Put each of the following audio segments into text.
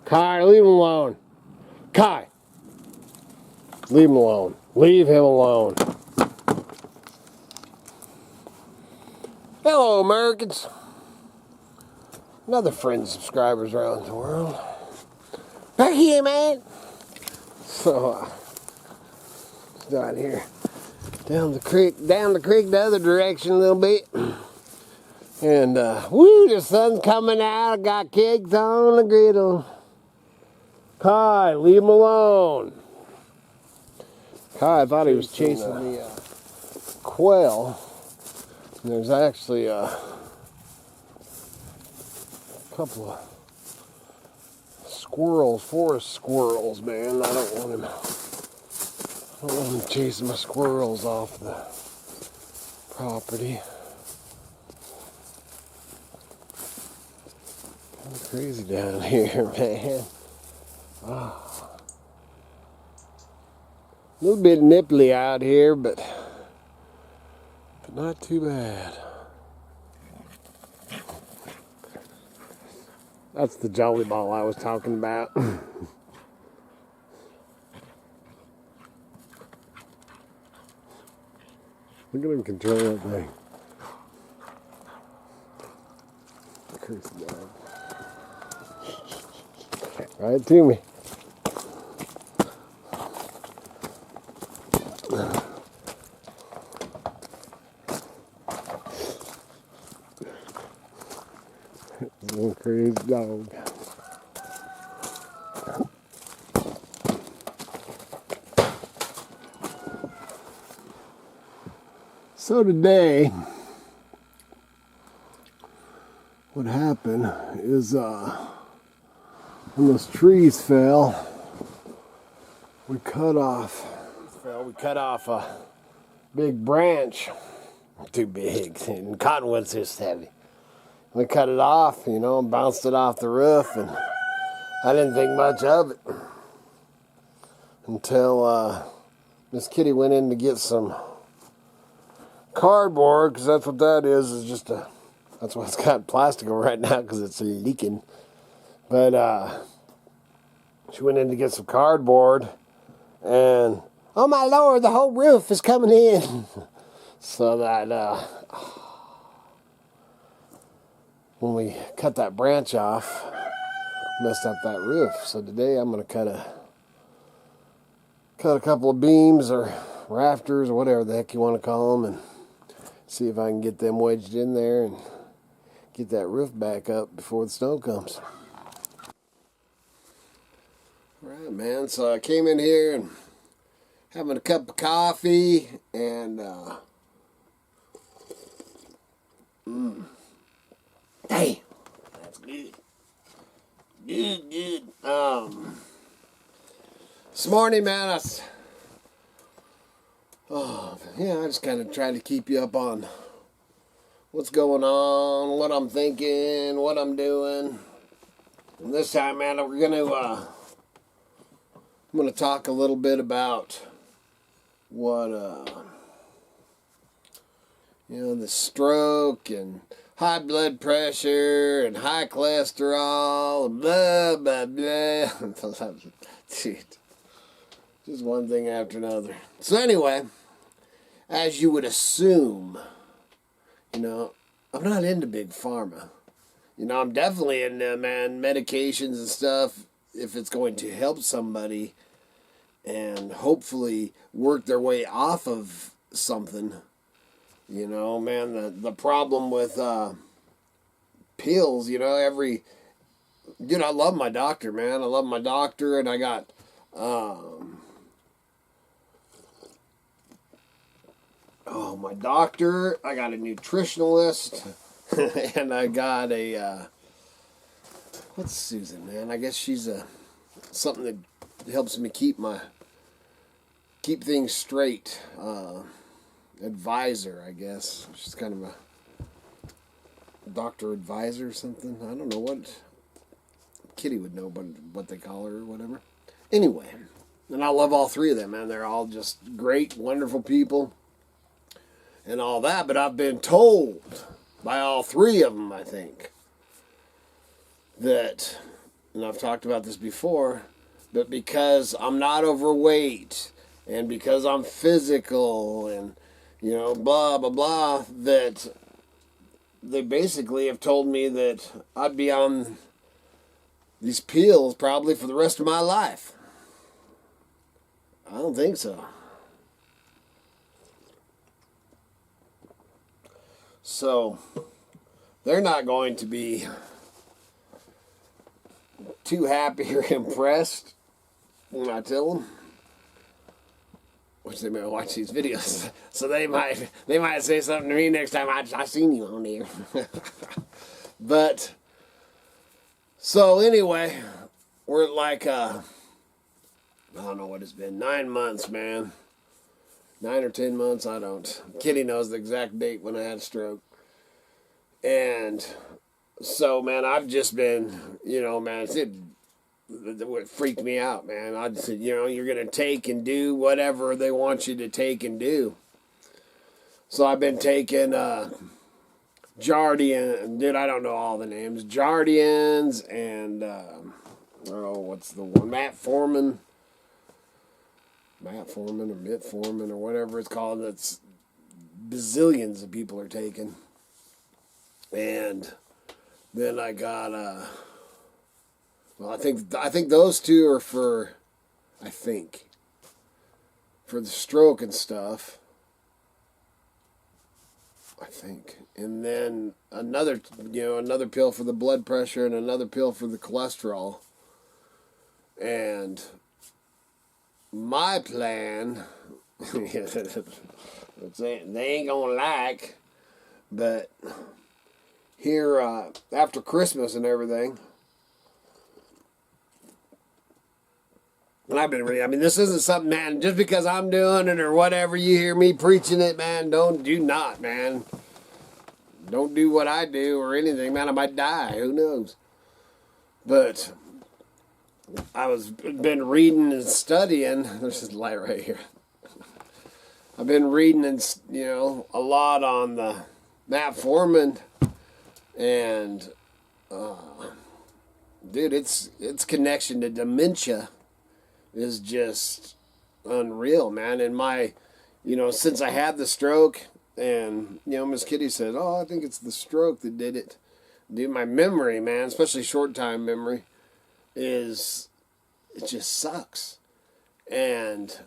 Kai, leave him alone. Kai, leave him alone. Leave him alone. Hello, Americans. Another friends and subscribers around the world. Right here, man. So, down here, down the creek the other direction a little bit. And, woo, the sun's coming out. I got cakes on the griddle. Kai, leave him alone. Kai, I thought he was chasing the quail. And there's actually a couple of squirrels, forest squirrels, man. I don't want him chasing my squirrels off the property. Kind of crazy down here, man. Oh. A little bit nipply out here, but not too bad. That's the jolly ball I was talking about. Look at him control that thing. Crazy dog. Right to me. Little crazy dog. So today, what happened is when those trees fell, we cut off a big branch. Too big, and cottonwood's just heavy. We cut it off, you know, and bounced it off the roof, and I didn't think much of it until Miss Kitty went in to get some cardboard, because that's what that is just that's why it's got plastic on right now, because it's leaking. But she went in to get some cardboard, and oh my Lord, the whole roof is coming in. So that when we cut that branch off, messed up that roof. So today I'm going to cut a couple of beams or rafters or whatever the heck you want to call them, and see if I can get them wedged in there and get that roof back up before the snow comes. Alright, man, so I came in here and having a cup of coffee and hey, that's good. Good. This morning, man, I just kind of try to keep you up on what's going on, what I'm thinking, what I'm doing. And this time, man, I'm gonna talk a little bit about what the stroke and high blood pressure and high cholesterol and blah blah blah. Dude, just one thing after another. So anyway, as you would assume, I'm not into big pharma. I'm definitely into, man, medications and stuff if it's going to help somebody and hopefully work their way off of something. Man, the problem with pills, I love my doctor, man. I love my doctor, and I got my doctor, I got a nutritionalist, and I got a what's Susan, man? I guess she's something that helps me keep things straight. Advisor, I guess. She's kind of a doctor advisor or something. I don't know what. Kitty would know what they call her or whatever. Anyway, and I love all three of them, man. They're all just great, wonderful people and all that. But I've been told by all three of them, I think, that and I've talked about this before, but because I'm not overweight and because I'm physical and, you know, blah, blah, blah, that they basically have told me that I'd be on these pills probably for the rest of my life. I don't think so. So, they're not going to be too happy or impressed when I tell them. Which they might watch these videos. So they might say something to me next time I seen you on here. But, so anyway, we're like, I don't know what it's been, 9 months, man. 9 or 10 months, I don't. Kitty knows the exact date when I had a stroke. And so, man, I've just been, you know, man, it freaked me out, man. I just said, you know, you're going to take and do whatever they want you to take and do. So I've been taking Jardian, dude, I don't know all the names. Jardians and, what's the one? Metformin or Metformin or whatever it's called. That's bazillions of people are taking. And then I got well, I think those two are for the stroke and stuff. I think. And then another pill for the blood pressure and another pill for the cholesterol. And my plan, they ain't gonna like, but here after Christmas and everything, and I've been reading. I mean, this isn't something, man, just because I'm doing it or whatever, you hear me preaching it, man, don't do what I do or anything, man. I might die, who knows. But been reading and studying. There's this light right here. I've been reading and, you know, a lot on the metformin, and dude, its connection to dementia is just unreal, man. And my, you know, since I had the stroke, and, you know, Miss Kitty said, oh, I think it's the stroke that did it. Dude, my memory, man, especially short time memory, it just sucks. And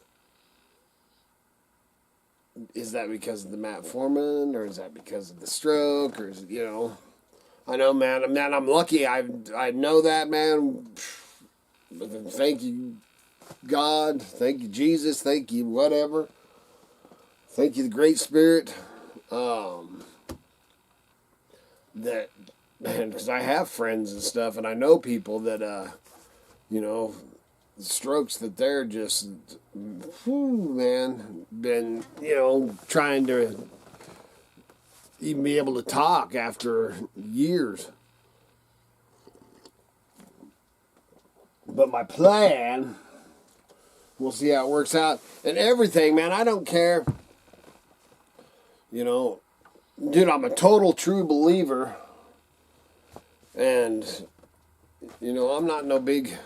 is that because of the metformin, or is that because of the stroke, or is it, you know, I know, man, I'm lucky. I know that, man. Thank you, God. Thank you, Jesus. Thank you, whatever. Thank you, the Great Spirit. That, man, because I have friends and stuff, and I know people that, you know, strokes that they're just, man, been, you know, trying to even be able to talk after years. But my plan, we'll see how it works out. And everything, man, I don't care. You know, dude, I'm a total true believer. And, you know, I'm not no big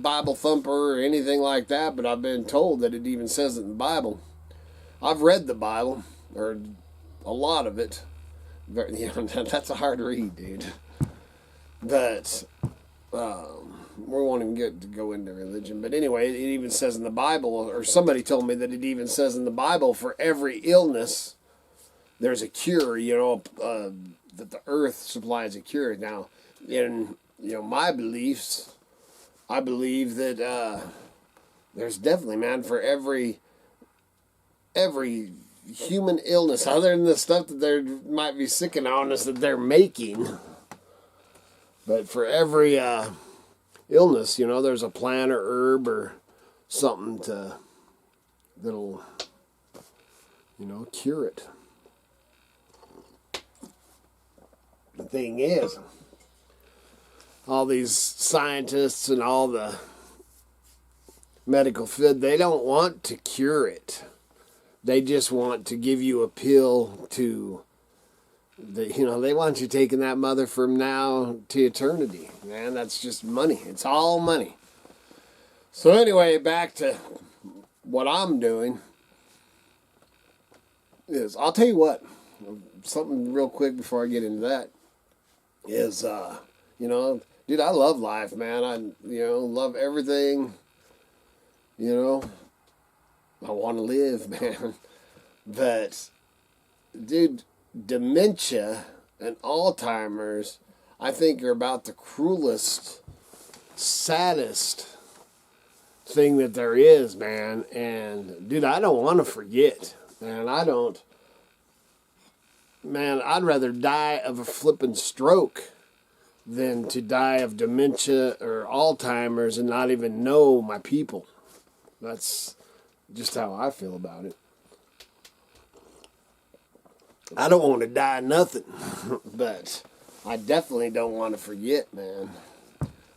Bible thumper or anything like that, but I've been told that it even says it in the Bible. I've read the Bible, or a lot of it. You know, that's a hard read, dude. But we won't even get to go into religion. But anyway, it even says in the Bible, or somebody told me that it even says in the Bible, for every illness, there's a cure. You know, that the earth supplies a cure. Now, in, you know, my beliefs, I believe that there's definitely, man, for every human illness, other than the stuff that they might be sicking on us that they're making, but for every illness, you know, there's a plant or herb or something that'll, you know, cure it. The thing is, all these scientists and all the medical field, they don't want to cure it. They just want to give you a pill to They want you taking that mother from now to eternity. Man, that's just money. It's all money. So anyway, back to what I'm doing is, I'll tell you what, something real quick before I get into that is, dude, I love life, man. I, love everything, I want to live, man. But, dude, dementia and Alzheimer's, I think, are about the cruelest, saddest thing that there is, man. And, dude, I don't want to forget, man. I'd rather die of a flippin' stroke than to die of dementia or Alzheimer's and not even know my people. That's just how I feel about it. I don't want to die of nothing, but I definitely don't want to forget, man.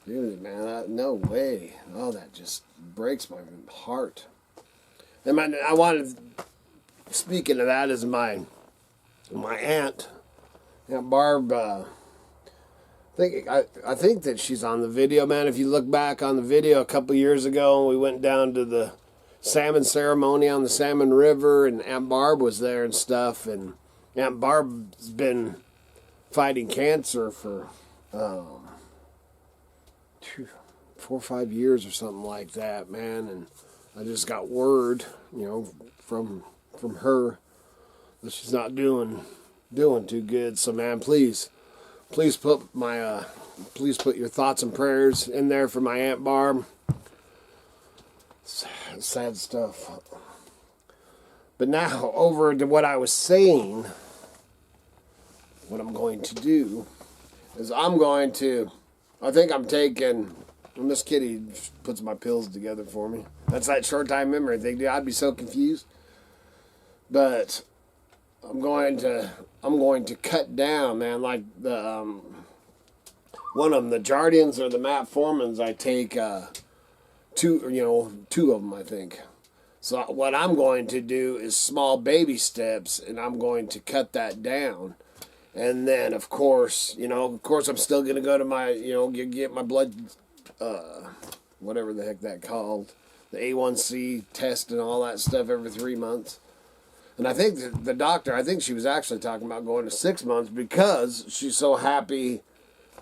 Dude, man, no way. Oh, that just breaks my heart. And I wanted, speaking of that, is my aunt, Aunt Barb. I think that she's on the video, man. If you look back on the video a couple years ago, we went down to the salmon ceremony on the Salmon River, and Aunt Barb was there and stuff. And Aunt Barb's been fighting cancer for 4 or 5 years or something like that, man. And I just got word, from her that she's not doing too good. So, man, please put your thoughts and prayers in there for my Aunt Barb. Sad stuff. But now, over to what I was saying. What I'm going to do is I think I'm taking, and Miss Kitty puts my pills together for me. That's that short time memory thing, dude. I'd be so confused. But I'm going to cut down, man, like the one of them, the Jardians or the Matt Formans. I take two of them, I think. So what I'm going to do is small baby steps, and I'm going to cut that down. And then, of course, I'm still going to go to my, get my blood, whatever the heck that called, the A1C test and all that stuff every 3 months. And I think the doctor, I think she was actually talking about going to 6 months because she's so happy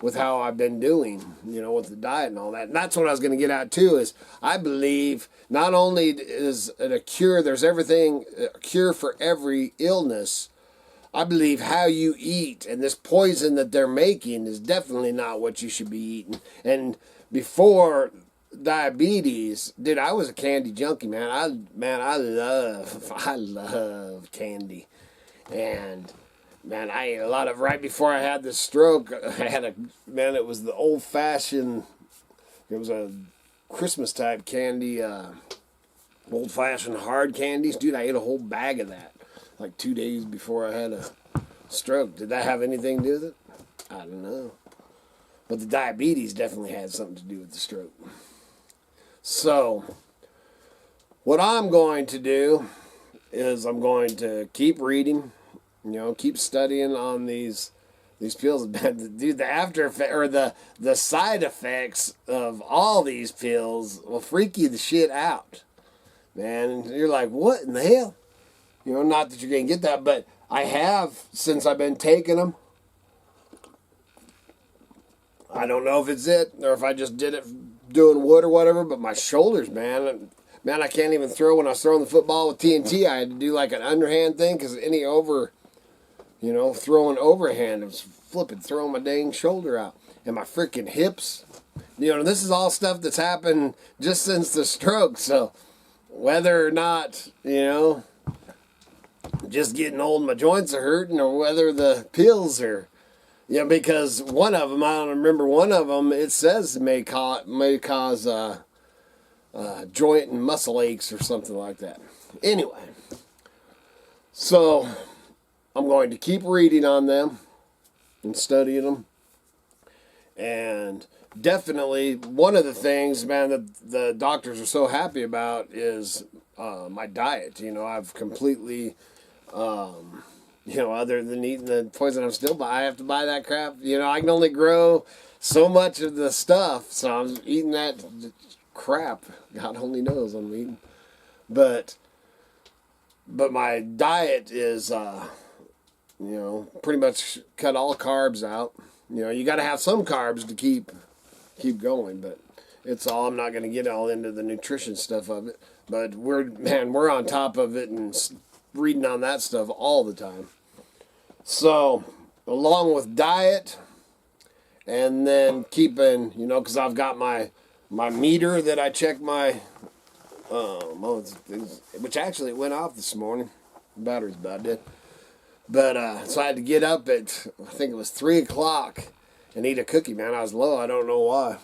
with how I've been doing, with the diet and all that. And that's what I was going to get at, too, is I believe not only is it a cure, there's a cure for every illness. I believe how you eat and this poison that they're making is definitely not what you should be eating. And before diabetes, dude, I was a candy junkie, man. I love candy. And, man, I ate a lot of, right before I had the stroke, it was the old-fashioned, it was a Christmas-type candy, old-fashioned hard candies. Dude, I ate a whole bag of that. Like 2 days before I had a stroke. Did that have anything to do with it? I don't know. But the diabetes definitely had something to do with the stroke. So, what I'm going to do is I'm going to keep reading, keep studying on these pills. Dude, the after effect, or the side effects of all these pills will freak you the shit out. Man, and you're like, what in the hell? Not that you're going to get that, but I have, since I've been taking them. I don't know if it's it, or if I just did it doing wood or whatever, but my shoulders, man, I can't even throw. When I was throwing the football with TNT, I had to do like an underhand thing, because any throwing overhand, it was throwing my dang shoulder out. And my freaking hips, this is all stuff that's happened just since the stroke, so whether or not, just getting old, my joints are hurting, or whether the pills are, because one of them, I don't remember, one of them, it says may cause joint and muscle aches or something like that. Anyway, so I'm going to keep reading on them and studying them. And definitely one of the things, man, that the doctors are so happy about is my diet. I've completely You know, other than eating the poison I'm still buying. I have to buy that crap. You know, I can only grow so much of the stuff, so I'm eating that crap. God only knows I'm eating. But my diet is, you know, pretty much cut all carbs out. You know, you got to have some carbs to keep going, but it's all, I'm not going to get all into the nutrition stuff of it. But we're on top of it and reading on that stuff all the time. So, along with diet, and then keeping, you know, because I've got my meter that I check my, which actually it went off this morning. The battery's about dead. But, so I had to get up at, I think it was 3 o'clock and eat a cookie, man. I was low. I don't know why.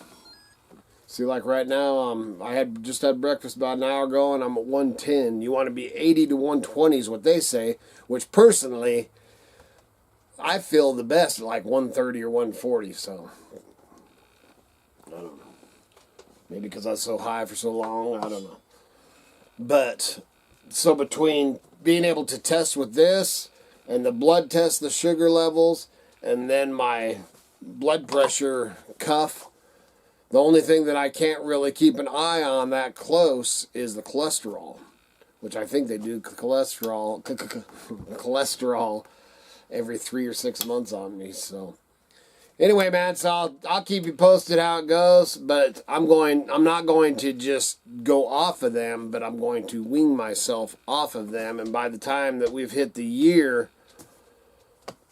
See, like right now, I just had breakfast about an hour ago, and I'm at 110. You want to be 80 to 120 is what they say, which personally, I feel the best at like 130 or 140, so I don't know. Maybe because I was so high for so long, I don't know. But, so between being able to test with this, and the blood test, the sugar levels, and then my blood pressure cuff, the only thing that I can't really keep an eye on that close is the cholesterol, which I think they do cholesterol every 3 or 6 months on me. So anyway, man, so I'll keep you posted how it goes, but I'm not going to just go off of them, but I'm going to wean myself off of them. And by the time that we've hit the year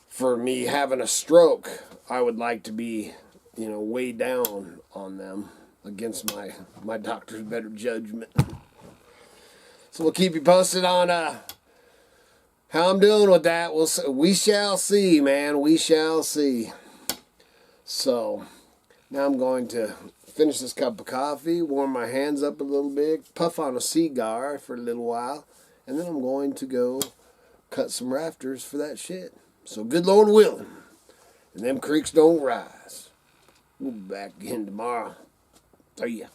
for me having a stroke, I would like to be, you know, way down on them against my doctor's better judgment. So we'll keep you posted on how I'm doing with that. We shall see, man. We shall see. So now I'm going to finish this cup of coffee, warm my hands up a little bit, puff on a cigar for a little while, and then I'm going to go cut some rafters for that shit. So good Lord willing, and them creeks don't rise. We'll be back again tomorrow. See ya.